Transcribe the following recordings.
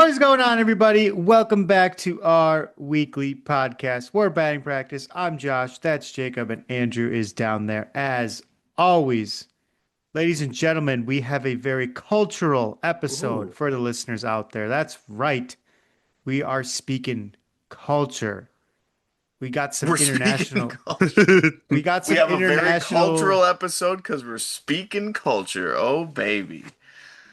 What is going on, everybody? Welcome back to our weekly podcast. We're batting practice. I'm Josh. That's Jacob, and Andrew is down there. As always, ladies and gentlemen, we have a very cultural episode Ooh, for the listeners out there. That's right. We are speaking culture. We got some We're speaking international. culture. We got We some have a very international. cultural episode because we're speaking culture. Oh, baby.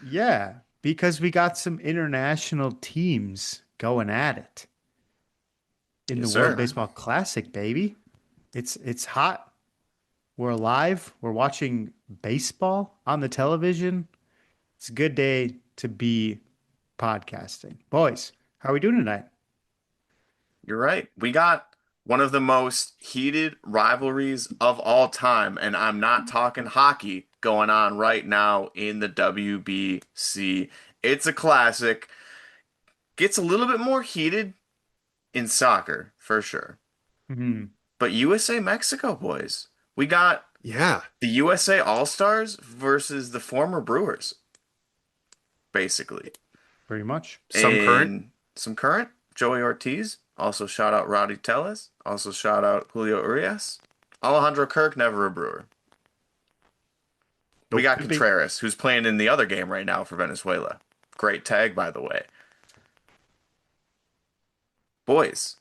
Yeah, because we got some international teams going at it in the Yes, World sir. Baseball Classic, baby. It's hot. We're alive. We're watching baseball on the television. It's a good day to be podcasting. Boys, how are we doing tonight? You're right. We got one of the most heated rivalries of all time, and I'm not talking hockey going on right now in the WBC. It's a classic. Gets a little bit more heated in soccer, for sure. Hmm. But USA Mexico, boys. We got yeah. the USA All-Stars versus the former Brewers, basically. Pretty much. Some current. And some current, Joey Ortiz. Also shout out Rowdy Tellez. Also shout out Julio Urias. Alejandro Kirk, never a Brewer. We Nope. got Could be. Contreras, who's playing in the other game right now for Venezuela. Great tag, by the way. Boys,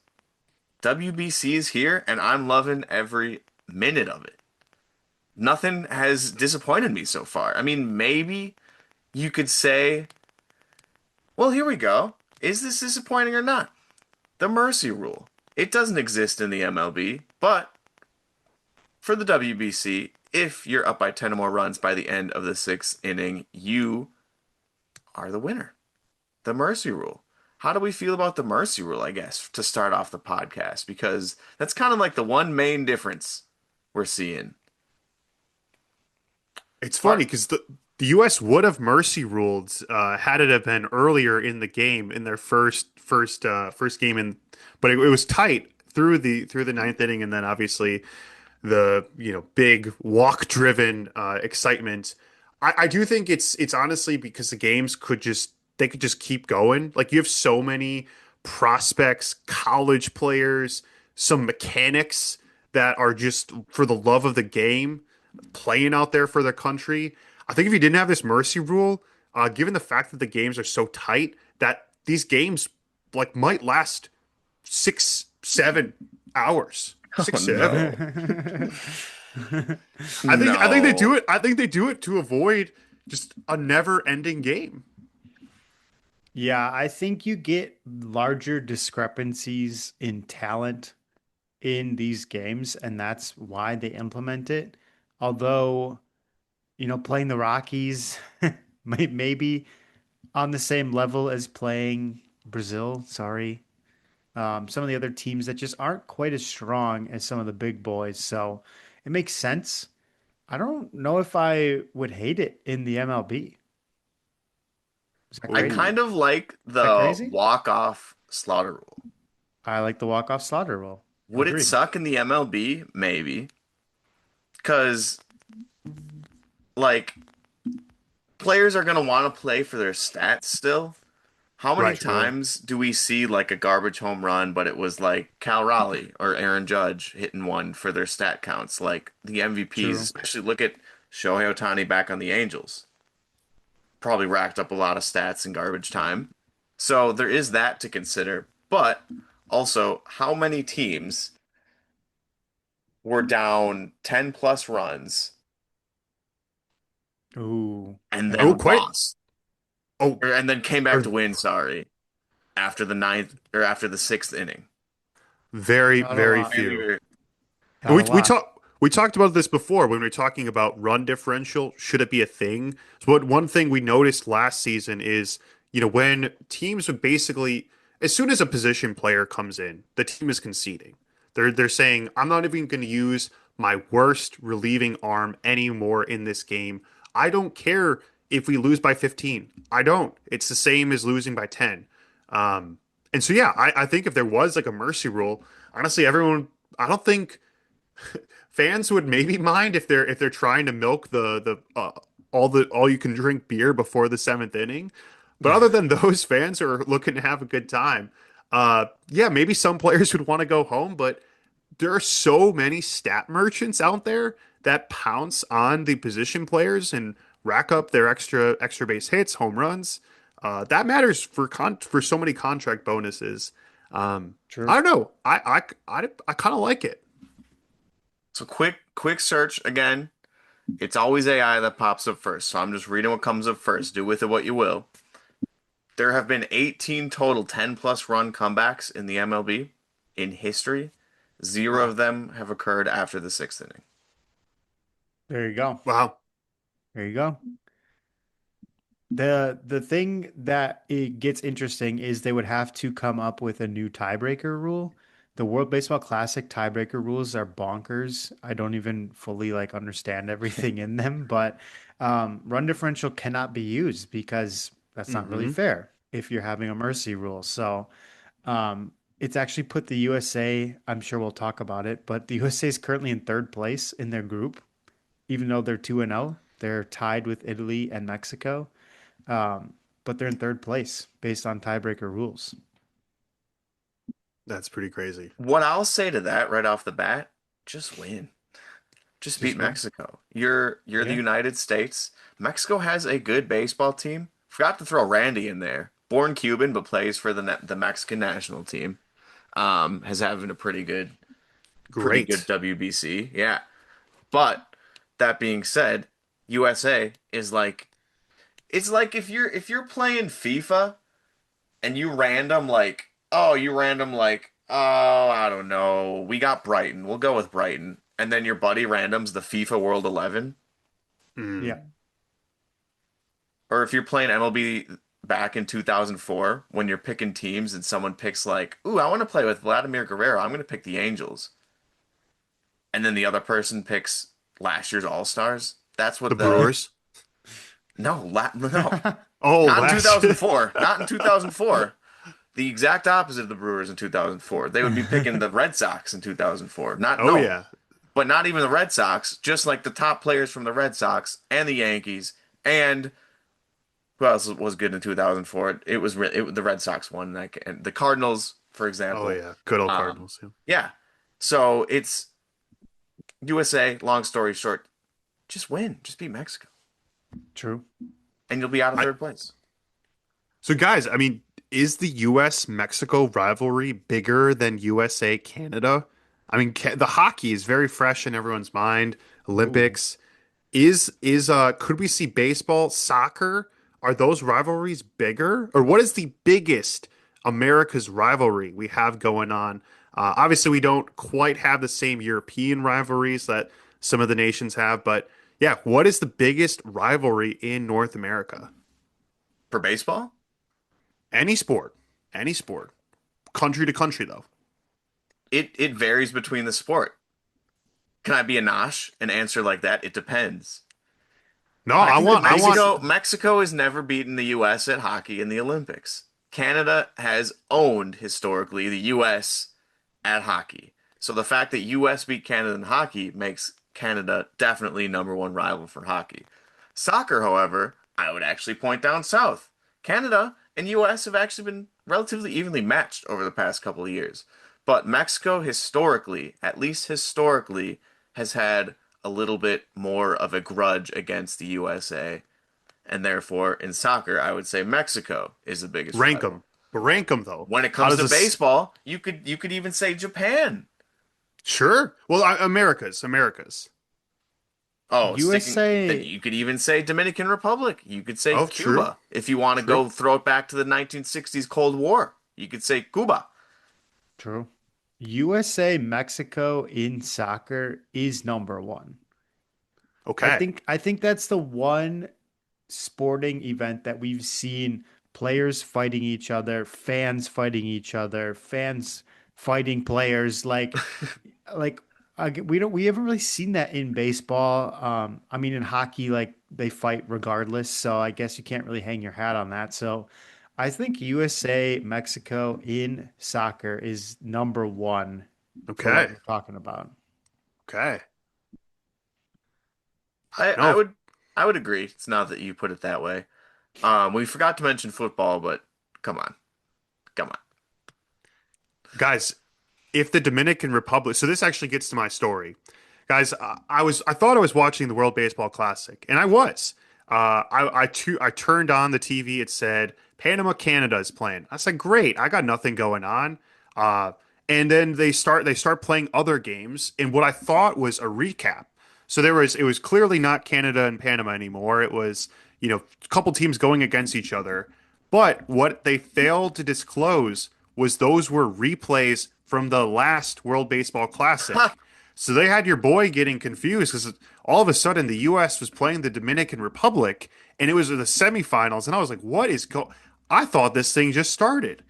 WBC is here, and I'm loving every minute of it. Nothing has disappointed me so far. I mean, maybe you could say, well, here we go. Is this disappointing or not? The mercy rule. It doesn't exist in the MLB, but for the WBC, if you're up by 10 or more runs by the end of the sixth inning, you are the winner. The mercy rule. How do we feel about the mercy rule, I guess, to start off the podcast? Because that's kind of like the one main difference we're seeing. It's funny Part, because the U.S. would have mercy ruled had it have been earlier in the game in their first game, but it was tight through the ninth inning, and then obviously the big walk driven excitement. I do think it's honestly because the games they could just keep going. Like you have so many prospects, college players, some mechanics that are just for the love of the game playing out there for their country. I think if you didn't have this mercy rule, given the fact that the games are so tight, that these games like might last 6, 7 hours. oh 6, 7. no. I think they do No. it. I think they do it to avoid just a never-ending game. Yeah, I think you get larger discrepancies in talent in these games, and that's why they implement it. Although, playing the Rockies maybe on the same level as playing Brazil, sorry. Some of the other teams that just aren't quite as strong as some of the big boys. So it makes sense. I don't know if I would hate it in the MLB. Is that I crazy? Oh, kind of like Is that the crazy? walk-off slaughter rule. I like the walk-off slaughter rule. Would it Agreed. suck in the MLB? Maybe. Because, like, players are going to want to play for their stats still. How many right. True. times do we see, like, a garbage home run, but it was, like, Cal Raleigh or Aaron Judge hitting one for their stat counts? Like, the MVPs, True. especially look at Shohei Ohtani back on the Angels. Probably racked up a lot of stats in garbage time. So there is that to consider. But also, how many teams were down 10 plus runs Ooh. and Oh, then quite. lost? Oh, And then came back or to win, sorry, after the ninth or after the sixth inning. very, Not a very lot. Very, few. very. Not We a we lot. talked we talked about this before when we were talking about run differential. Should it be a thing? So what one thing we noticed last season is, when teams would basically, as soon as a position player comes in, the team is conceding. They're saying, I'm not even going to use my worst relieving arm anymore in this game. I don't care if we lose by 15. I don't. It's the same as losing by 10. And so yeah, I think if there was like a mercy rule, honestly, everyone, I don't think fans would maybe mind if they're trying to milk the all you can drink beer before the seventh inning, But other than those fans who are looking to have a good time, yeah, maybe some players would want to go home, but there are so many stat merchants out there that pounce on the position players and rack up their extra base hits, home runs. That matters for so many contract bonuses. I True. don't know. I kind of like it. So quick search again. It's always AI that pops up first. So I'm just reading what comes up first. Do with it what you will. There have been 18 total 10 plus run comebacks in the MLB in history. Zero Wow. of them have occurred after the sixth inning. There you go. Wow. There you go. The thing that it gets interesting is they would have to come up with a new tiebreaker rule. The World Baseball Classic tiebreaker rules are bonkers. I don't even fully like understand everything in them, but run differential cannot be used because that's not really Hmm. fair if you're having a mercy rule. So it's actually put the USA, I'm sure we'll talk about it, but the USA is currently in third place in their group, even though they're 2 and 0. They're tied with Italy and Mexico. But they're in third place based on tiebreaker rules. That's pretty crazy. What I'll say to that right off the bat, just win. Just beat Just win. Mexico. You're the Yeah. United States. Mexico has a good baseball team. Forgot to throw Randy in there. Born Cuban but plays for the Mexican national team. Has having a pretty good Great. WBC. Yeah. But that being said, USA is like it's like if you're playing FIFA and you random, I don't know, we got Brighton. We'll go with Brighton. And then your buddy randoms the FIFA World 11. Mm. Yeah. Or if you're playing MLB back in 2004 when you're picking teams and someone picks like, "Ooh, I want to play with Vladimir Guerrero. I'm going to pick the Angels." And then the other person picks last year's All-Stars. That's The what the Brewers. no, Oh, not in last. 2004. Not in 2004. The exact opposite of the Brewers in 2004. They would be picking the Red Sox in 2004. Not Oh no, yeah. but not even the Red Sox, just like the top players from the Red Sox and the Yankees and who else was good in 2004? The Red Sox won and the Cardinals, for Oh example. yeah. Good old Um, Cardinals. Yeah. yeah. So it's USA, long story short, just win, just beat Mexico True. and you'll be out of I, third place. so guys, I mean, is the US Mexico rivalry bigger than USA Canada? I mean, the hockey is very fresh in everyone's mind. Ooh. Olympics is could we see baseball, soccer? Are those rivalries bigger? Or what is the biggest America's rivalry we have going on? Obviously, we don't quite have the same European rivalries that some of the nations have, but yeah, what is the biggest rivalry in North America? For baseball, Any sport, any sport, country to country though. it varies between the sport. Can I be a Nosh and answer like that? It depends. No, I want. Mexico has never beaten the US at hockey in the Olympics. Canada has owned historically the US at hockey. So the fact that US beat Canada in hockey makes Canada definitely number one rival for hockey. Soccer, however, I would actually point down south. Canada and US have actually been relatively evenly matched over the past couple of years. But Mexico historically, at least historically, has had a little bit more of a grudge against the USA. And therefore, in soccer, I would say Mexico is the biggest Rank rival. them, but rank them though. When it How comes does to this? baseball, you could even say Japan. Sure. Well, America's. Oh, sticking then USA. you could even say Dominican Republic. You could say Oh, true, Cuba. If you want to true. go throw it back to the 1960s Cold War, you could say Cuba. True. USA, Mexico in soccer is number one. Okay. I think that's the one sporting event that we've seen players fighting each other, fans fighting players. Like we haven't really seen that in baseball. I mean, in hockey, like they fight regardless. So I guess you can't really hang your hat on that. So I think USA, Mexico in soccer is number one for what Okay. you're talking about. Okay. I No. would I would agree. It's now that you put it that way. We forgot to mention football, but come on, come on. Guys, if the Dominican Republic, so this actually gets to my story. Guys, I thought I was watching the World Baseball Classic, and I was. I turned on the TV. It said Panama Canada is playing. I said, great. I got nothing going on. Uh, and then they start playing other games in what I thought was a recap. So it was clearly not Canada and Panama anymore. It was a couple teams going against each other. But what they failed to disclose was those were replays from the last World Baseball Classic. So they had your boy getting confused because all of a sudden the U.S. was playing the Dominican Republic and it was the semifinals, and I was like, "What is go?" I thought this thing just started.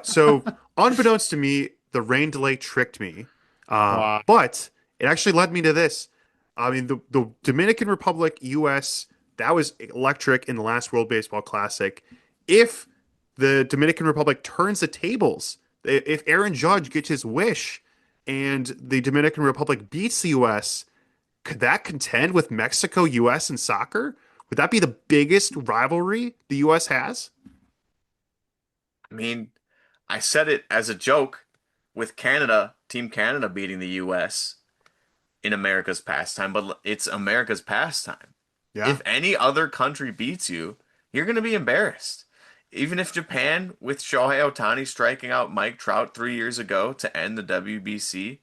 So unbeknownst to me, the rain delay tricked me, Wow. but it actually led me to this. I mean, the Dominican Republic U.S. that was electric in the last World Baseball Classic. If the Dominican Republic turns the tables, if Aaron Judge gets his wish and the Dominican Republic beats the US, could that contend with Mexico, US in soccer? Would that be the biggest rivalry the US has? I mean, I said it as a joke with Canada, Team Canada beating the US in America's pastime, but it's America's pastime. Yeah. If any other country beats you, you're going to be embarrassed. Even if Japan, with Shohei Ohtani striking out Mike Trout 3 years ago to end the WBC,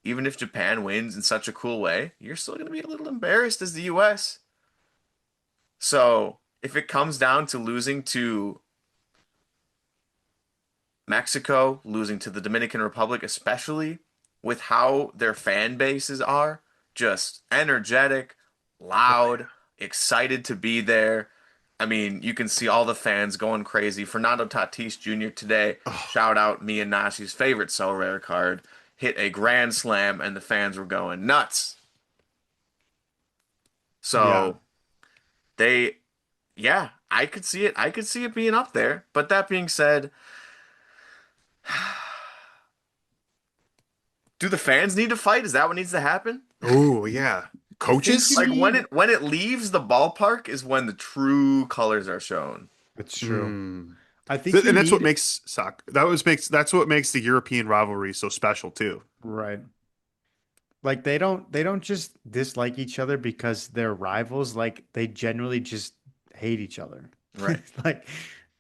even if Japan wins in such a cool way, you're still going to be a little embarrassed as the US. So if it comes down to losing to Mexico, losing to the Dominican Republic, especially with how their fan bases are, just energetic, loud, excited to be there. I mean, you can see all the fans going crazy. Fernando Tatis Jr. today, Oh, shout out me and Nashi's favorite So Rare card, hit a grand slam and the fans were going nuts. Yeah. So they, yeah, I could see it. I could see it being up there. But that being said, do the fans need to fight? Is that what needs to happen? oh yeah. I think you Coaches? Like need. when it leaves the ballpark is when the true colors are shown. It's true. Hmm. I think you And that's what need. makes soccer. That's what makes the European rivalry so special too. Right. Like they don't just dislike each other because they're rivals. Like they generally just hate each other. Right. Like,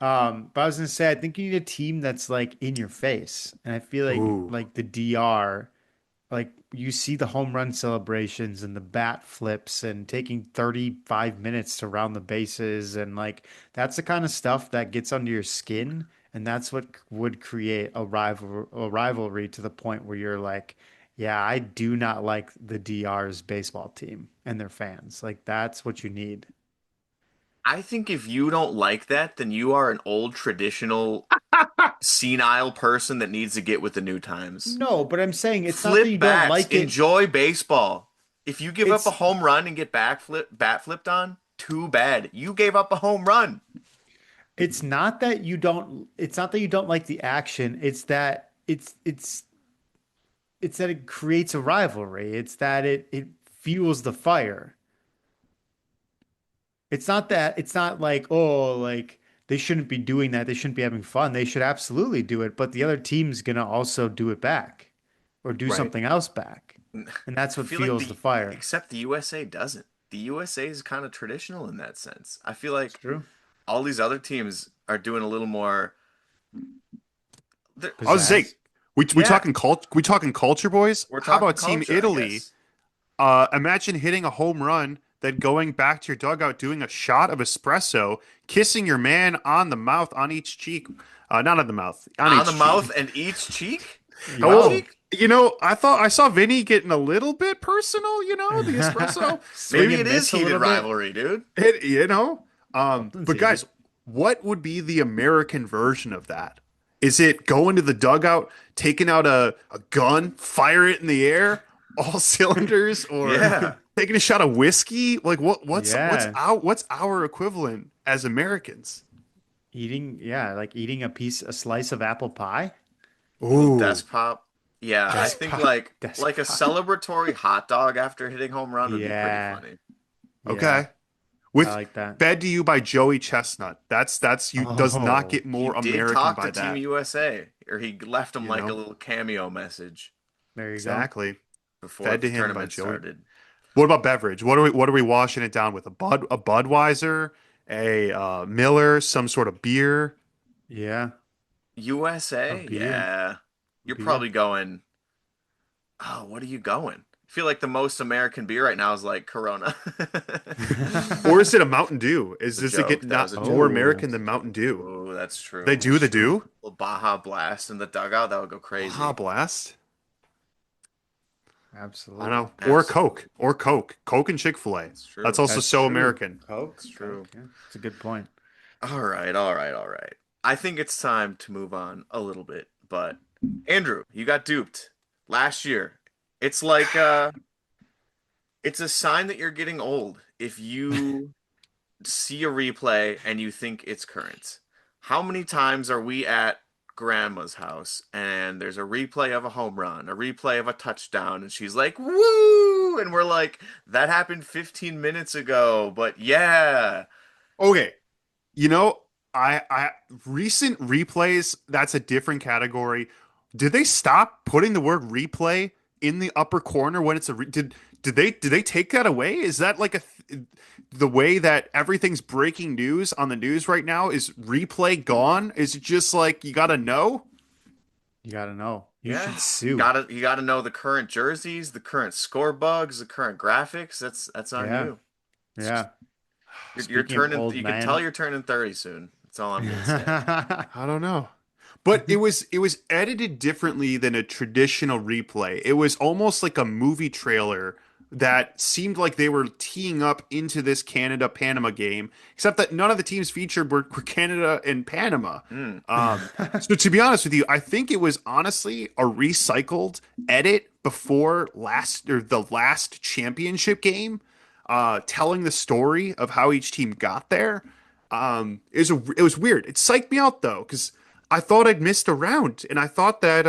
but I was gonna say I think you need a team that's like in your face, and I feel Ooh. like the DR, like you see the home run celebrations and the bat flips and taking 35 minutes to round the bases, and like that's the kind of stuff that gets under your skin, and that's what would create a rivalry to the point where you're like, yeah, I do not like the DR's baseball team and their fans. Like that's what you need. I think if you don't like that, then you are an old traditional senile person that needs to get with the new times. No, but I'm saying it's not that you Flip don't bats, like it. enjoy baseball. If you give up a It's home run and get bat flipped on, too bad. You gave up a home run. it's not that you don't like the action. It's that it creates a rivalry. It's that it fuels the fire. It's not like, oh, like they shouldn't be doing that. They shouldn't be having fun. They should absolutely do it, but the other team's gonna also do it back or do Right. something else back. And that's I what feel like fuels the fire. except the USA doesn't. The USA is kind of traditional in that sense. I feel It's like true. all these other teams are doing a little more. I was saying, Pizzazz. we Yeah, talking culture, boys. we're How talking about Team culture, I Italy? guess. Imagine hitting a home run, then going back to your dugout, doing a shot of espresso, kissing your man on the mouth, on each cheek, not on the mouth, on On the each cheek. mouth and each cheek? Butt Yo. Oh, cheek? I thought I saw Vinny getting a little bit personal. The espresso. Maybe Swing it and is miss a heated little bit. rivalry, dude. It, Something's but heated. guys, what would be the American version of that? Is it going to the dugout, taking out a gun, fire it in the air, all cylinders, or Yeah. taking a shot of whiskey? Like Yeah. what's our equivalent as Americans? Yeah, like eating a slice of apple pie. Little Ooh, desk pop. Yeah, I Desk think pop. Desk like a pop. celebratory hot dog after hitting home run would be pretty Yeah. funny. Yeah. okay. I with like that. fed to you by Joey Chestnut. That's you does not Oh, get He more did American talk to by Team that. USA, or he left him You like a know? little cameo message there you go. Exactly. before Fed the to him by tournament Joey. started. What about beverage? What are we washing it down with? A Budweiser, a Miller, some sort of beer, Yeah, a USA? beer, Yeah. a You're beer. probably going, oh, what are you going? I feel like the most American beer right now is like Corona. or is it a Mountain Dew? It's a Does it get joke. That was not a more joke. Oh, American than Mountain Dew? Oh, that's They true. do the Dew? Well, Baja Blast in the dugout, that would go Baja crazy. Blast? I don't know. absolutely. Or Absolutely. Coke. Or Coke. Coke and Chick-fil-A. It's That's true. also That's so true. American. Coke, It's true. Coke. Yeah, it's a good point. All right, all right, all right. I think it's time to move on a little bit, but Andrew, you got duped last year. It's like it's a sign that you're getting old if you see a replay and you think it's current. How many times are we at grandma's house and there's a replay of a home run, a replay of a touchdown, and she's like, "Woo!" And we're like, "That happened 15 minutes ago." But yeah. Okay. You know, I recent replays, that's a different category. Did they stop putting the word replay in the upper corner when it's did they take that away? Is that like the way that everything's breaking news on the news right now? Is replay gone? Is it just like you gotta know? You gotta know. You Yeah, should you sue. gotta know the current jerseys, the current score bugs, the current graphics. That's on Yeah, you. yeah. You're Speaking of turning. old You can tell men, you're turning 30 soon. That's all I'm gonna say. I don't know. But it was edited differently than a traditional replay. It was almost like a movie trailer that seemed like they were teeing up into this Canada Panama game, except that none of the teams featured were Canada and Panama. Hmm. So to be honest with you, I think it was honestly a recycled edit before the last championship game, telling the story of how each team got there. It was weird. It psyched me out though, because I thought I'd missed a round, and I thought that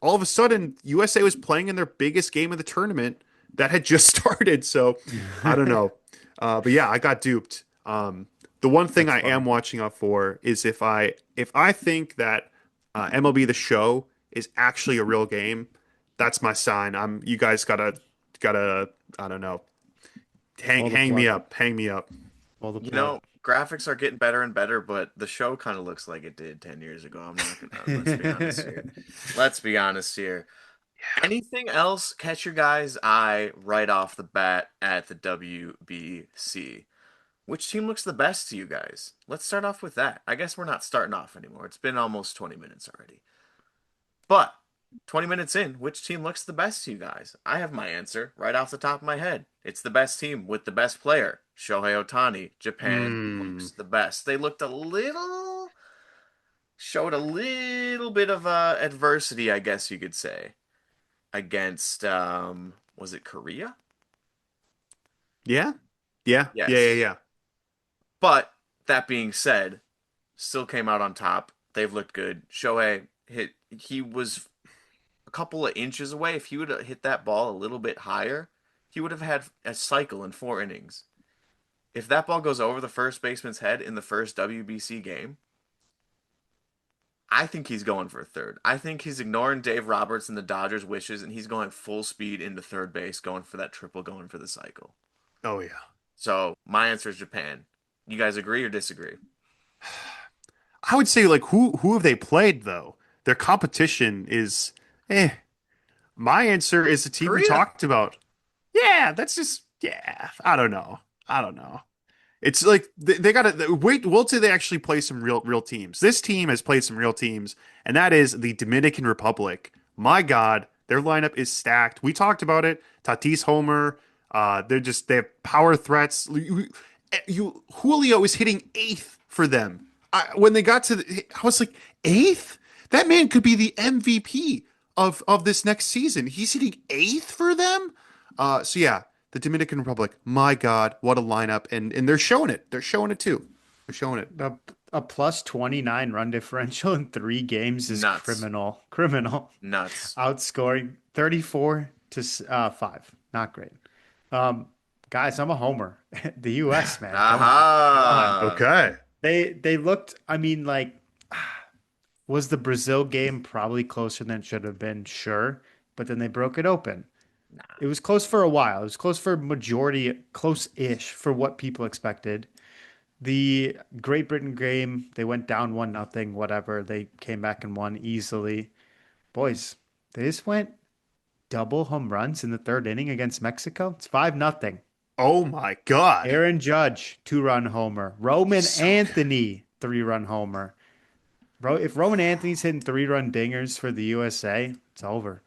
all of a sudden USA was playing in their biggest game of the tournament that had just started. So I don't know, but yeah, I got duped. The one thing that's I am funny. watching out for is if I think that MLB The Show is actually a real game, that's my sign. You guys gotta I don't know, hang Pull the hang me plug. up, hang me up. Pull the You plug. know, graphics are getting better and better, but the show kind of looks like it did 10 years ago. I'm not gonna. Let's be honest here. Let's be honest here. Anything else catch your guys' eye right off the bat at the WBC? Which team looks the best to you guys? Let's start off with that. I guess we're not starting off anymore. It's been almost 20 minutes already. But 20 minutes in, which team looks the best to you guys? I have my answer right off the top of my head. It's the best team with the best player, Shohei Ohtani. Japan Hmm. looks the best. They looked a little, showed a little bit of adversity, I guess you could say, against, was it Korea? Yeah. Yeah. Yeah. Yeah. Yes. Yeah. But that being said, still came out on top. They've looked good. Shohei he was a couple of inches away. If he would have hit that ball a little bit higher, he would have had a cycle in 4 innings. If that ball goes over the first baseman's head in the first WBC game, I think he's going for a third. I think he's ignoring Dave Roberts and the Dodgers' wishes, and he's going full speed into third base, going for that triple, going for the cycle. Oh yeah. So my answer is Japan. You guys agree or disagree? I would say like who have they played though? Their competition is eh. My answer is the team we Korea. talked about. Yeah, that's just yeah. I don't know. I don't know. It's like they gotta wait. Wait till they actually play some real teams. This team has played some real teams, and that is the Dominican Republic. My God, their lineup is stacked. We talked about it. Tatis Homer. They have power threats. Julio is hitting eighth for them. When they got I was like eighth. That man could be the MVP of this next season. He's hitting eighth for them. So yeah, the Dominican Republic. My God, what a lineup! And they're showing it. They're showing it too. They're showing it. A, a plus 29 run differential in 3 games is Nuts. criminal. Criminal. Nuts. Outscoring 34 to 5. Not great. Um, Guys, I'm a homer. The US, man. Come on. Aha. Okay. They looked, I mean, like, was the Brazil game probably closer than it should have been? Sure. But then they broke it open. Nah. It was close for a while. It was close for majority, close-ish for what people expected. The Great Britain game, they went down 1-0, whatever. They came back and won easily. Boys, they just went double home runs in the third inning against Mexico. It's 5-0. Oh my God. Aaron Judge, 2-run homer. Roman So good. Anthony, 3-run homer. Bro, if Roman Anthony's hitting 3-run dingers for the USA, it's over.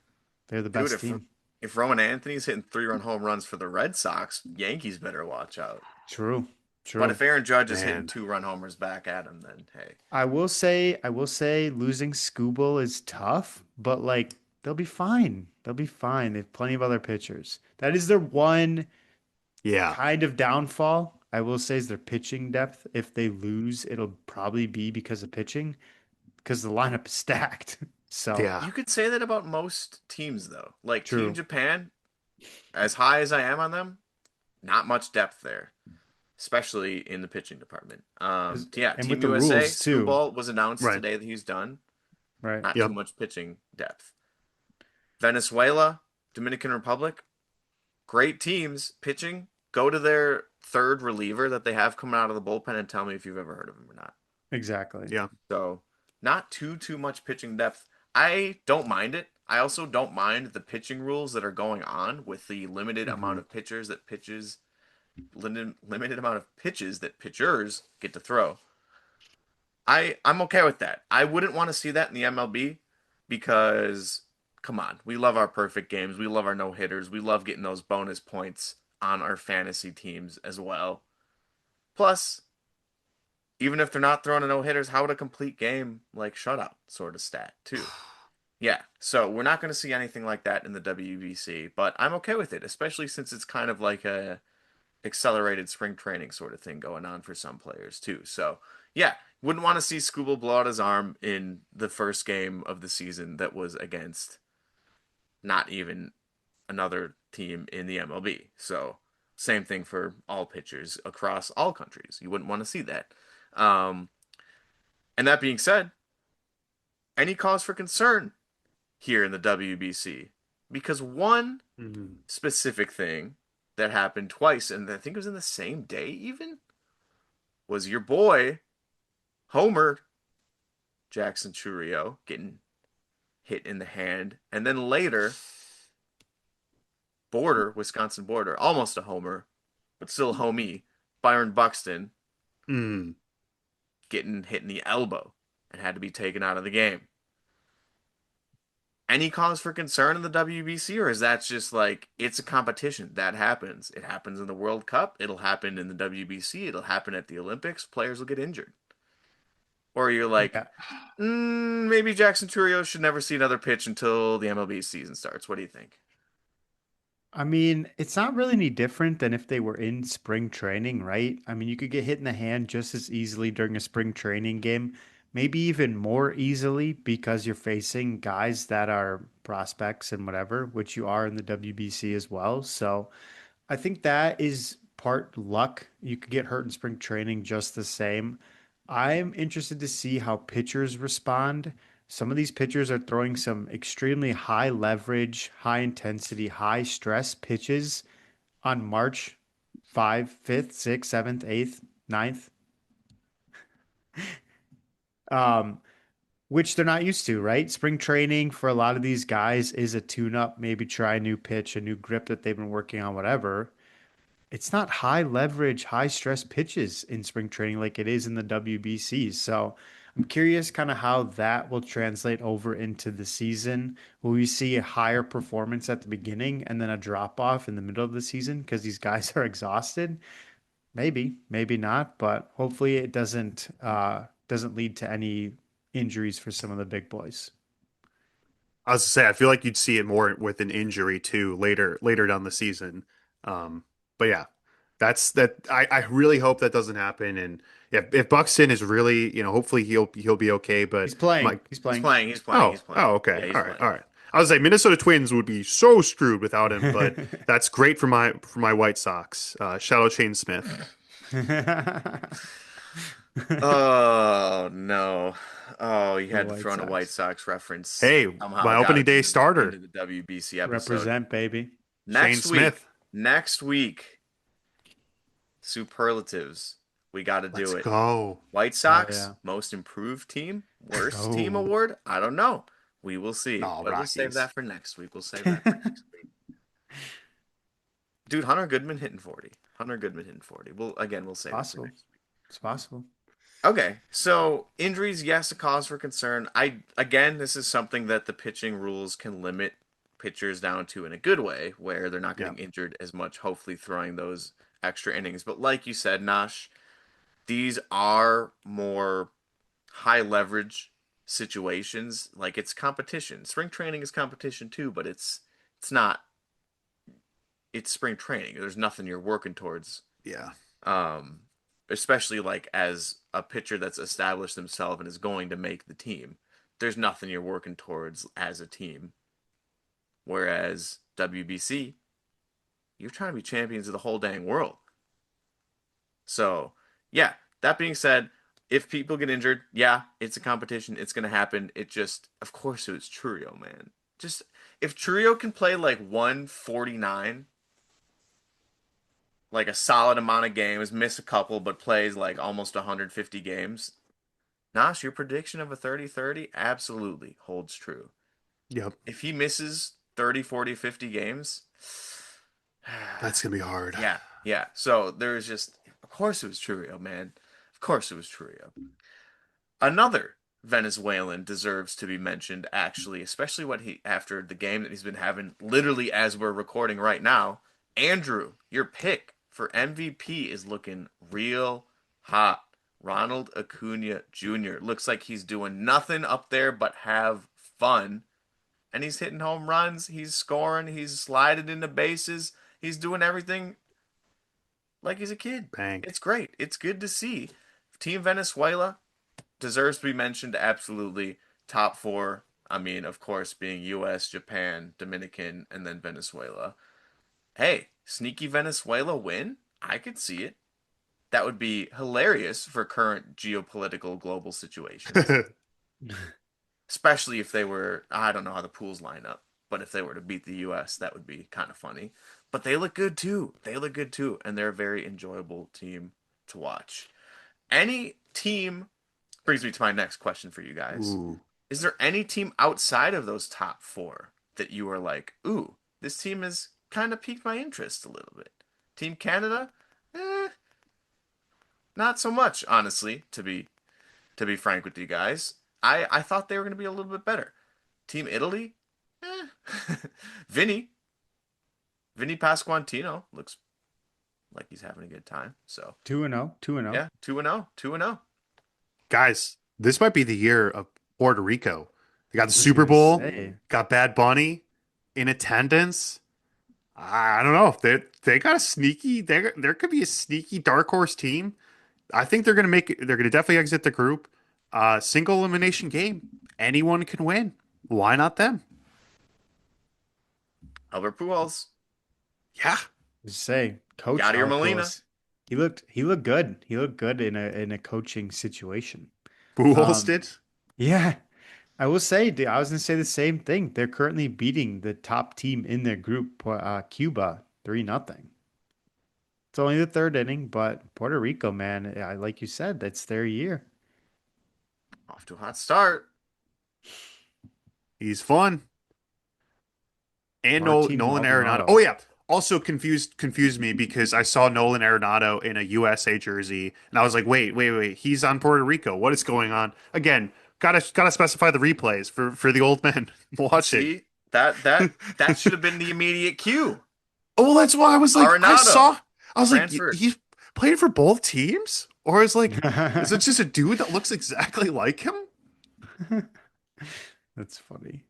They're the Dude, best team. if Roman Anthony's hitting 3-run home runs for the Red Sox, Yankees better watch out. True. But True. if Aaron Judge is hitting Man. 2-run homers back at him, then hey. I will say losing Scooble is tough, but like they'll be fine. They'll be fine. They have plenty of other pitchers. That is their one Yeah. kind of downfall. I will say is their pitching depth. If they lose, it'll probably be because of pitching, because the lineup is stacked. So Yeah. You could say that about most teams, though. Like Team true. Japan, as high as I am on them, not much depth there, especially in the pitching department. 'Cause- Yeah, And with Team the USA, rules too, Scuball was announced Right. today that he's done. right? Not too Yep. much pitching depth. Venezuela, Dominican Republic, great teams pitching. Go to their third reliever that they have coming out of the bullpen and tell me if you've ever heard of him or not. Exactly. Yeah. So, not too much pitching depth. I don't mind it. I also don't mind the pitching rules that are going on with the limited amount hmm of pitchers that pitches limited amount of pitches that pitchers get to throw. I'm okay with that. I wouldn't want to see that in the MLB because come on, we love our perfect games. We love our no-hitters. We love getting those bonus points on our fantasy teams as well. Plus, even if they're not throwing a no-hitters, how would a complete game like shutout sort of stat too? Yeah, so we're not going to see anything like that in the WBC, but I'm okay with it, especially since it's kind of like a accelerated spring training sort of thing going on for some players too. So, yeah, wouldn't want to see Scooble blow out his arm in the first game of the season that was against not even another team in the MLB. So, same thing for all pitchers across all countries. You wouldn't want to see that. Um, and that being said, any cause for concern here in the WBC? Because one Mhm. specific thing that happened twice, and I think it was in the same day even, was your boy Homer Jackson Churio getting hit in the hand, and then later Wisconsin border, almost a homer, but still a homie, Byron Buxton Mm. getting hit in the elbow and had to be taken out of the game. Any cause for concern in the WBC, or is that just like it's a competition that happens? It happens in the World Cup, it'll happen in the WBC, it'll happen at the Olympics. Players will get injured, or you're like, Yeah. maybe Jackson Churio should never see another pitch until the MLB season starts. What do you think? I mean, it's not really any different than if they were in spring training, right? I mean, you could get hit in the hand just as easily during a spring training game, maybe even more easily because you're facing guys that are prospects and whatever, which you are in the WBC as well. So I think that is part luck. You could get hurt in spring training just the same. I'm interested to see how pitchers respond. Some of these pitchers are throwing some extremely high leverage, high intensity, high stress pitches on March 5th, 5th, 6th, 7th, 8th, 9th, um, which they're not used to, right? Spring training for a lot of these guys is a tune up, maybe try a new pitch, a new grip that they've been working on, whatever. It's not high leverage, high stress pitches in spring training like it is in the WBC. So I'm curious kind of how that will translate over into the season. Will we see a higher performance at the beginning and then a drop off in the middle of the season because these guys are exhausted? Maybe, maybe not, but hopefully it doesn't lead to any injuries for some of the big boys. I was to say, I feel like you'd see it more with an injury too later down the season. Um, but yeah, that's that. I really hope that doesn't happen. And yeah, if Buxton is really, hopefully he'll be okay. He's But playing. Mike, He's He's playing. playing. He's playing. He's playing. okay, Yeah, he's all right, playing. all right. I was like, Minnesota Twins would be so screwed without him, but that's great for my White Sox. Shout out Shane Smith. Oh no. Oh, you The had to White throw in a White Sox. Sox reference. Hey, Somehow my got opening us day into starter, the WBC episode. Represent, baby. Shane Next week, Smith. next week, superlatives. We got to Let's do it. go. White Hell Sox, yeah. most improved team, worst team Oh. award? I don't know. We will see. No, But we'll save Rockies. that for next week. We'll save that for next week. Dude, Hunter Goodman hitting 40. Hunter Goodman hitting 40. We'll save it for Possible. next week. It's possible. Okay, so injuries, yes, a cause for concern. This is something that the pitching rules can limit pitchers down to in a good way, where they're not Yeah. getting injured as much, hopefully throwing those extra innings. But like you said, Nash, these are more high leverage situations. Like it's competition. Spring training is competition too, but it's not. It's spring training. There's nothing you're working towards. Yeah. Um, Especially like as a pitcher that's established himself and is going to make the team. There's nothing you're working towards as a team. Whereas WBC, you're trying to be champions of the whole dang world. So, yeah, that being said, if people get injured, yeah, it's a competition. It's going to happen. It just, of course, it was Churio, man. Just, if Churio can play like 149, like a solid amount of games, miss a couple, but plays like almost 150 games, Nash, your prediction of a 30-30 absolutely holds true. Yep. If he misses 30, 40, 50 games, That's gonna be hard. yeah, yeah. So there's just, of course it was Churio, man. Of course it was Churio. Another Venezuelan deserves to be mentioned, actually, especially what he after the game that he's been having, literally as we're recording right now. Andrew, your pick for MVP is looking real hot. Ronald Acuna Jr. looks like he's doing nothing up there but have fun. And he's hitting home runs, he's scoring, he's sliding into bases, he's doing everything like he's a kid. Bang. It's great. It's good to see. Team Venezuela deserves to be mentioned, absolutely. Top four, I mean, of course, being US, Japan, Dominican, and then Venezuela. Hey, sneaky Venezuela win? I could see it. That would be hilarious for current geopolitical global situations. Especially if they were, I don't know how the pools line up, but if they were to beat the US, that would be kind of funny. But they look good too. They look good too, and they're a very enjoyable team to watch. Any team brings me to my next question for you guys. Ooh. Is there any team outside of those top four that you are like, ooh, this team has kind of piqued my interest a little bit? Team Canada? Eh, not so much, honestly, to be frank with you guys. I thought they were going to be a little bit better. Team Italy? Eh. Vinny. Vinny Pasquantino looks like he's having a good time. So, 2-0, 2-0. yeah, 2-0, 2-0. Guys, this might be the year of Puerto Rico. They got the I was Super gonna Bowl, say. got Bad Bunny in attendance. I don't know. They got a sneaky. There could be a sneaky dark horse team. I think they're gonna make. They're gonna definitely exit the group. Single elimination game. Anyone can win. Why not them? Albert Pujols, Yeah. Just say, Coach Yadier Molina. Alpos. He looked good. He looked good in a coaching situation. Pujols Um, did. yeah, I will say, I was gonna say the same thing. They're currently beating the top team in their group, Cuba, 3-0. It's only the third inning, but Puerto Rico, man, like you said, that's their year. Off to a hot start. He's fun. And Martin Nolan Arenado. Oh Maldonado. yeah. Also confused me because I saw Nolan Arenado in a USA jersey, and I was like, wait, he's on Puerto Rico. What is going on? Again, gotta specify the replays for the old men watching. See, that should have been the immediate cue. Oh, well, that's why I was like, Arenado I was like, transferred. he's playing for both teams, or is it just a dude that looks exactly like him? That's funny.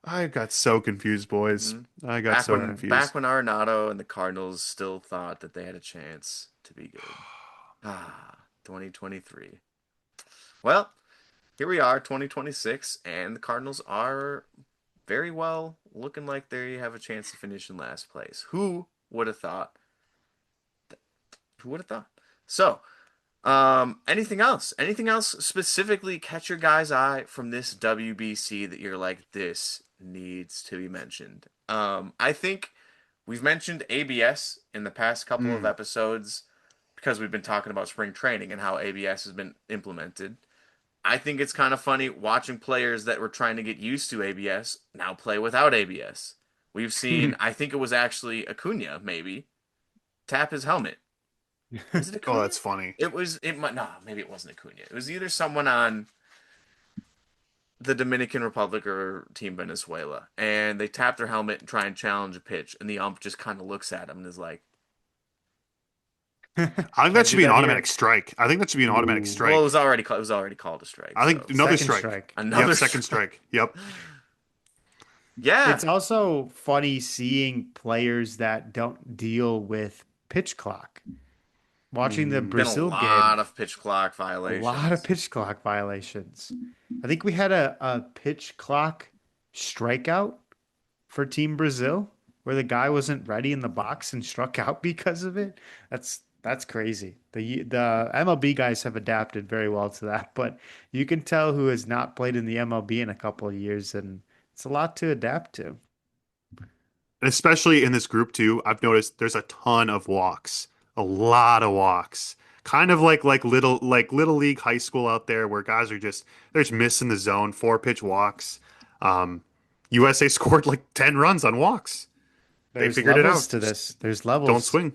I got so confused, boys. Mhm. I got Back so when confused. back when Arenado and the Cardinals still thought that they had a chance to be good. 2023. Well, here we are, 2026, and the Cardinals are very well looking like they have a chance to finish in last place. Who would have thought? Who would have thought? So, anything else? Anything else specifically catch your guy's eye from this WBC that you're like, this needs to be mentioned? I think we've mentioned ABS in the past couple of Mm. episodes because we've been talking about spring training and how ABS has been implemented. I think it's kind of funny watching players that were trying to get used to ABS now play without ABS. We've seen, I think it was actually Acuna, maybe, tap his helmet. Was it Oh, Acuna? that's funny. It might, no, maybe it wasn't Acuna. It was either someone on the Dominican Republic or Team Venezuela. And they tap their helmet and try and challenge a pitch. And the ump just kind of looks at him and is like, I think that Can't should do be an that automatic here. strike. I think that should be an automatic Ooh, well, strike. it was already called a strike. I think So another second strike. strike. Yep, another second strike. strike. Yep. Yeah. It's also funny seeing players that don't deal with pitch clock. Watching the Mm. Been a Brazil lot game, of pitch clock a lot of violations. pitch clock violations. I think we had a pitch clock strikeout for Team Brazil where the guy wasn't ready in the box and struck out because of it. That's crazy. The MLB guys have adapted very well to that, but you can tell who has not played in the MLB in a couple of years, and it's a lot to adapt to. And especially in this group too, I've noticed there's a ton of walks, a lot of walks. Kind of like little league high school out there where guys are just they're just missing the zone, 4 pitch walks. Um, USA scored like 10 runs on walks. They There's figured it levels out. to Just this. There's don't levels. swing.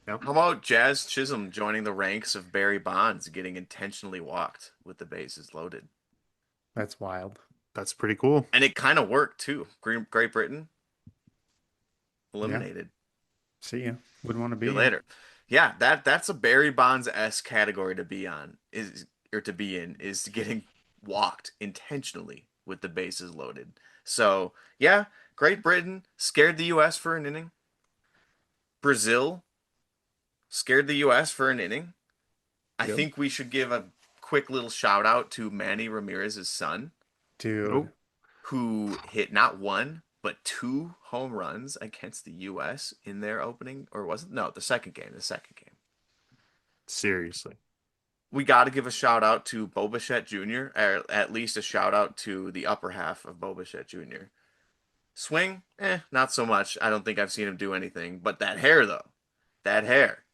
Yep. How about Jazz Chisholm joining the ranks of Barry Bonds, getting intentionally walked with the bases loaded? That's wild. That's pretty cool. And it kind of worked too. Great Britain Yeah. eliminated. See ya. Wouldn't want to See you be here. later. Yeah, that's a Barry Bonds S category to be on is or to be in is getting walked intentionally with the bases loaded. So yeah, Great Britain scared the U.S. for an inning. Brazil scared the U.S. for an inning. I Yep. think we should give a quick little shout out to Manny Ramirez's son, Dude, Nope. who hit not one but two home runs against the U.S. in their opening, or was it? No, the second game. The second game. Seriously. We got to give a shout out to Boba Jr., or at least a shout out to the upper half of Boba Jr. Swing, not so much. I don't think I've seen him do anything. But that hair, though, that hair,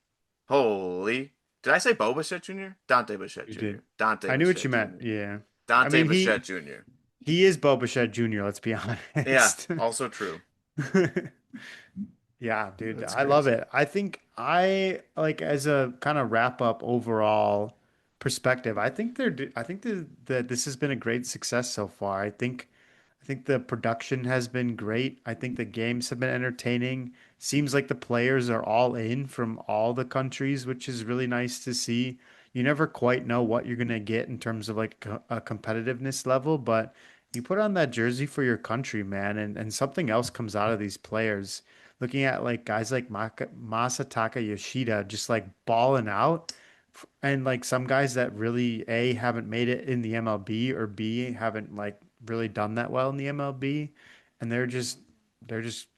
holy! Did I say Boba Jr.? Dante Bichette you Jr. did. Dante I knew what you Bichette meant. Jr. Yeah. I Dante mean, Bichette Jr. he is Boba Fett Jr., let's be Yeah, honest. also true. Yeah, dude, That's I love crazy. it. I think I like as a kind of wrap up overall perspective. I think that this has been a great success so far. I think the production has been great. I think the games have been entertaining. Seems like the players are all in from all the countries, which is really nice to see. You never quite know what you're gonna get in terms of like a competitiveness level, but you put on that jersey for your country, man, and something else comes out of these players. Looking at like guys like Masataka Yoshida just like balling out, and like some guys that really A haven't made it in the MLB or B haven't like really done that well in the MLB, and they're just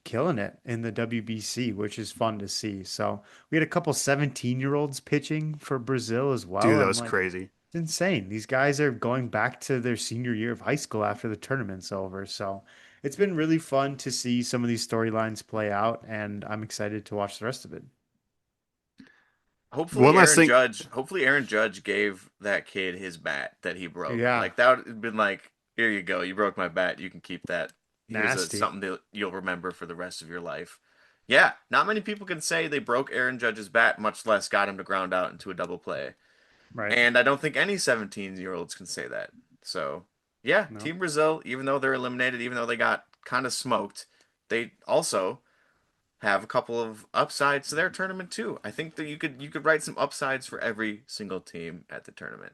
killing it in the WBC, which is fun to see. So we had a couple 17-year-olds pitching for Brazil as well. Dude, that I'm was like, crazy. it's insane. These guys are going back to their senior year of high school after the tournament's over. So it's been really fun to see some of these storylines play out, and I'm excited to watch the rest of it. One last thing. Hopefully Aaron Judge gave that kid his bat that he broke. Yeah, Like that would have been like, here you go, you broke my bat, you can keep that. Here's nasty. something that you'll remember for the rest of your life. Yeah, not many people can say they broke Aaron Judge's bat, much less got him to ground out into a double play. Right. And I don't think any 17-year-olds can say that. So, yeah, No, Team Brazil, even though they're eliminated, even though they got kind of smoked, they also have a couple of upsides to their tournament too. I think that you could write some upsides for every single team at the tournament.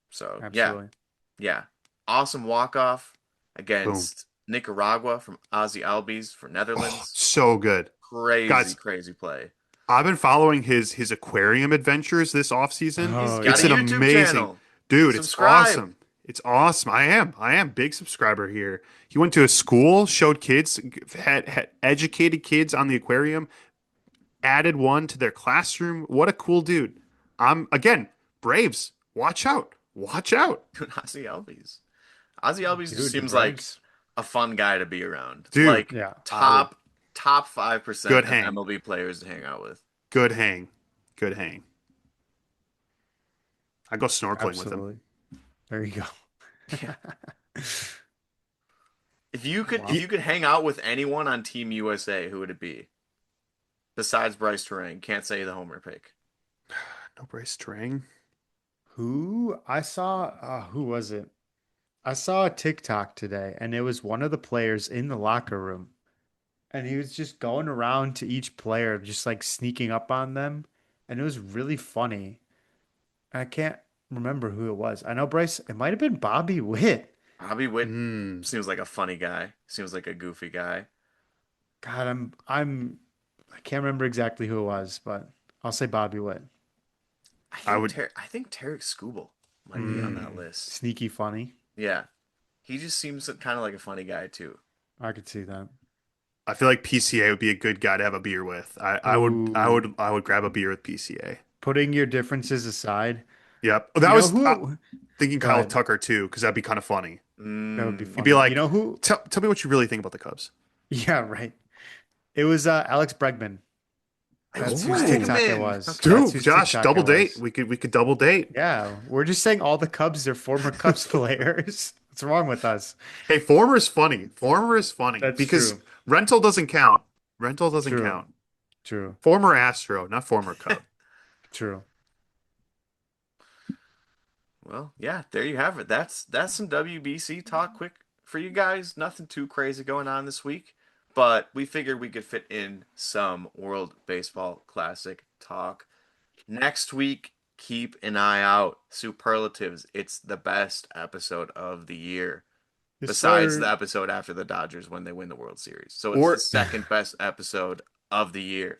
So, yeah, absolutely. yeah. Awesome walk-off Boom. against Nicaragua from Ozzy Albies for Oh, Netherlands. so good. Crazy, Guys, crazy play. I've been following his aquarium adventures this offseason. He's Oh got It's a an yeah. YouTube amazing, channel. dude, it's Subscribe. awesome. It's awesome. I am big subscriber here. He went to a school, showed kids, had educated kids on the aquarium, added one to their classroom. What a cool dude. Again, Braves. Watch out. Watch out. Dude, Ozzy Albies. Ozzy Albies just Dude, the seems like Braves. a fun guy to be around. Dude, Like Yeah, I would top good 5% of hang. MLB players to hang out with. Good hang. Good hang. I go snorkeling with him. absolutely. There you Yeah. go. If Wow. you could hang out with anyone on Team USA, who would it be? Besides Bryce Terang, can't say the homer pick. No Bryce Strang. Who I saw, who was it? I saw a TikTok today, and it was one of the players in the locker room, and he was just going around to each player, just like sneaking up on them, and it was really funny. I can't remember who it was. I know Bryce, it might have been Bobby Witt. Bobby Witt Mm. seems like a funny guy. Seems like a goofy guy. God, I can't remember exactly who it was, but I'll say Bobby Witt. I would. I think Tarek Skubal might be on that Mm. list. Sneaky funny. Yeah, he just seems kind of like a funny guy too. I could see that. I feel like PCA would be a good guy to have a beer with. Oh, I would grab a beer with PCA. putting your differences aside, Yep. you That know was who? thinking Go Kyle ahead. Tucker too, because that'd be kind of funny. That would be Mm, He'd be funny. You like, know who? tell me what you really think about the Cubs. Yeah, right. It was Alex Bregman. Alex That's whose Oh, TikTok it Bregman. was. Okay. That's dude, whose Josh, TikTok double it date. was. We could double date. Yeah, we're just saying all the Cubs are former Cubs players. What's wrong with us? Hey, former is funny. Former is funny That's because true. rental doesn't count. Rental doesn't True. count. True. Former Astro, not former Cub. True. Well, yeah, there you have it. That's some WBC talk quick for you guys. Nothing too crazy going on this week, but we figured we could fit in some World Baseball Classic talk. Next week, keep an eye out. Superlatives. It's the best episode of the year, Yes, besides the sir. episode after the Dodgers when they win the World Series. So it's the Or second best episode of the year.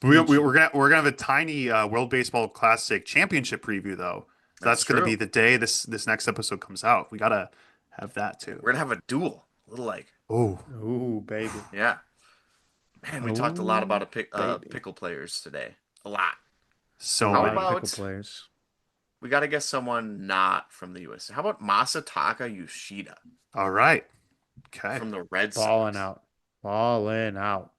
we're gonna have a tiny World Baseball Classic Championship preview though. So That's that's gonna be true. the day this next episode comes out. We gotta have that too. We're gonna have a duel. A little like, Oh, Ooh, baby. yeah. Man, we talked a lot Oh, about baby. pickle players today. A lot. A so How lot of many. pickle about players. we got to guess someone not from the USA? How about Masataka Yoshida All right. Okay. from the Red Balling Sox? out. Balling out.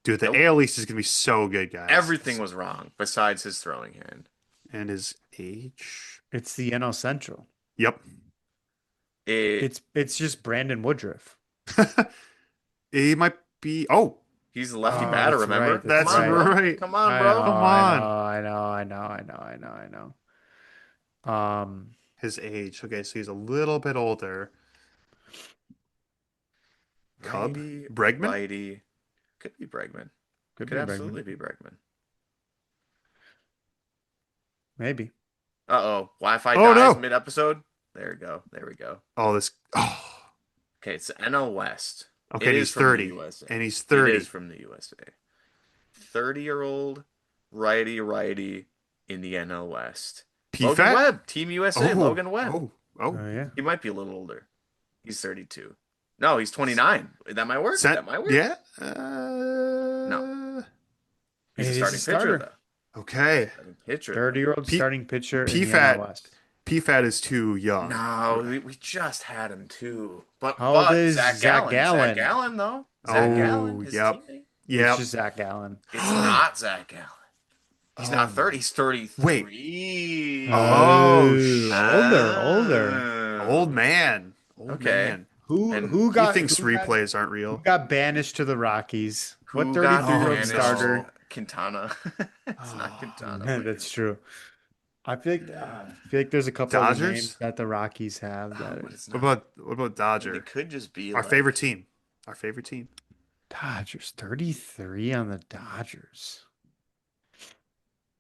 Dude, the Nope. AL East is gonna be so good, guys. Everything was wrong besides his throwing hand. And his age. It's the NL Central. Yep. It It's just Brandon Woodruff. He might be. Oh, he's the lefty Oh, batter, that's remember? right. That's that's Come on, right. bro. right. Come on, I know, bro. Come I on. know, I know, I know, I know, I know, I know. His age. Okay, so he's a little bit older. Cub? Righty, Bregman? righty. Could be Bregman. Could Could be Bregman. absolutely be Bregman. Maybe. Uh-oh. Wi-Fi Oh dies no. mid-episode. There we go. There we go. Oh, this. Oh. Okay, it's the NL West. Okay, It and is he's from the 30. USA. And he's It is 30. from the USA. 30-year-old righty in the NL West. Logan PFAT? Webb, Team USA, Oh. Logan Webb. Oh. Oh yeah. He might be a little older. He's 32. No, he's 29. That might work. Set. That might work. Yeah. No. He's a He's starting a pitcher, starter. though. Okay. Starting pitcher, though. 30-year-old P- starting pitcher in the NL PFAT. West. PFAT is too young. No, we just had him too. How old is Zach Zach Gallen. Zach Gallen? Gallen, though. Zach Gallen, Oh, his yep. teammate. It's Yep. just Zach Gallen. It's not Zach Gallen. He's not Oh. 30. He's 33. Wait. Oh, Oh, sh- older. Old man. Old Okay. man. Who And who He got thinks who got, replays aren't who real. got banished to the Rockies? What Who got 33-year-old banished? starter? Quintana. It's not Oh, Quintana. That's true. I feel like there's a couple of names Dodgers? that the Rockies have Oh, that but it's What not. about Dodger? It could just be Our like favorite team. Our favorite team. Dodgers 33 on the Dodgers.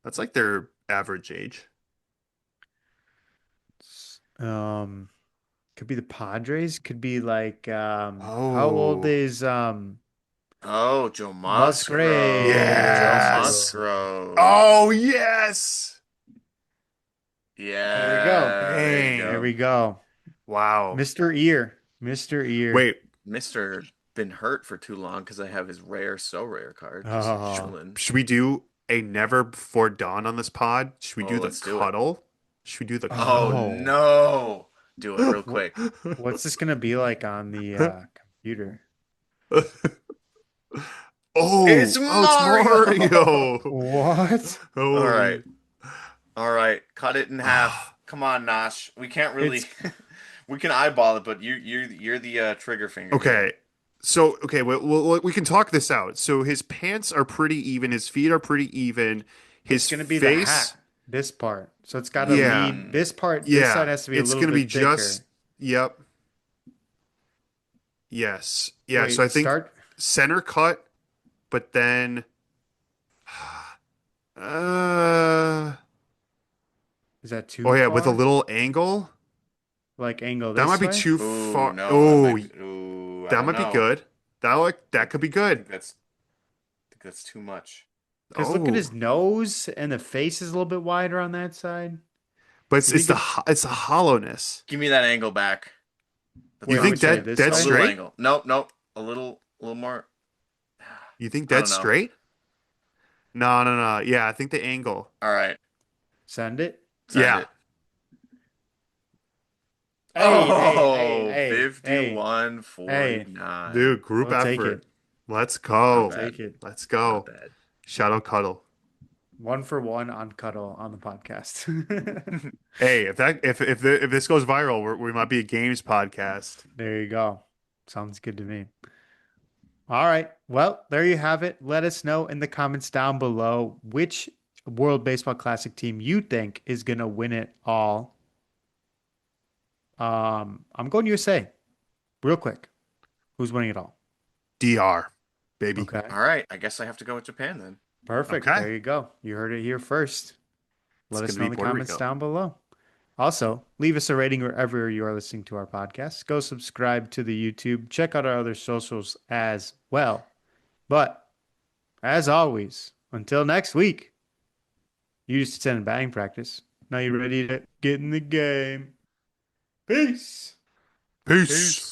That's like their average age. Um, could be the Padres. Could be like how old Oh. is Oh, Joe Musgrove. Musgrave? Joe Yes. Musgrove. Oh, yes. There we go. Yeah, there you There go. Dang. we go. Wow. Mr. Ear. Mr. Ear. Wait, Mister been hurt for too long because I have his rare, so rare card just Oh. chilling. should we do a never before dawn on this pod? Should we Oh, do the let's do it. cuddle? Should we do the Oh cuddle? Oh. no! Do it real What, quick. what's this gonna be like on the computer? It's Oh, it's Mario! Mario. What? All right. Holy. All right. Cut it in half. Come on, Nosh. We can't really It's we can eyeball it, but you're the trigger finger here. Okay. So, okay, we can talk this out. So his pants are pretty even, his feet are pretty even, it's his gonna be the face, hat, this part. So it's gotta yeah, lead this part, this side yeah, has to be a it's little gonna be bit just, thicker. yep, yes, yeah. So I Wait, think start. center cut, but then, uh, Is that oh too yeah, with a far? little angle. Like angle That might this be way? too Ooh, far. no, that Oh, might be. Ooh, I that don't might be know. good. That could be I good. think that's too much. Because look at Oh, his nose and the face is a little bit wider on that side. but You it's think the it's it's the hollowness. Give me that angle back. That's You wait, what I'm think which way? saying. that This dead A way? little straight? angle. Nope, nope. A little more. You think I dead don't know. straight? No, no, no. Yeah, I think the angle. All right, Send it. send Yeah. it. Hey, hey, hey, Oh, hey, hey, 51, hey. 49. Dude, group I'll take effort. it. Let's I'll Not go. bad. take it. Let's Not go. bad. Shadow cuddle. 1 for 1 on Cuddle on the podcast. Hey, if this goes viral, we might be a games podcast. There you go. Sounds good to me. All right. Well, there you have it. Let us know in the comments down below which World Baseball Classic team you think is going to win it all. I'm going USA. Real quick. Who's winning it all? DR, baby. Okay. All right, I guess I have to go with Japan then. Perfect. Okay. There you go. You heard it here first. It's Let us gonna know be in the Puerto comments Rico. down below. Also, leave us a rating wherever you are listening to our podcast. Go subscribe to the YouTube. Check out our other socials as well. But as always, until next week, you used to send in batting practice. Now you're ready to get in the game. Peace. Peace.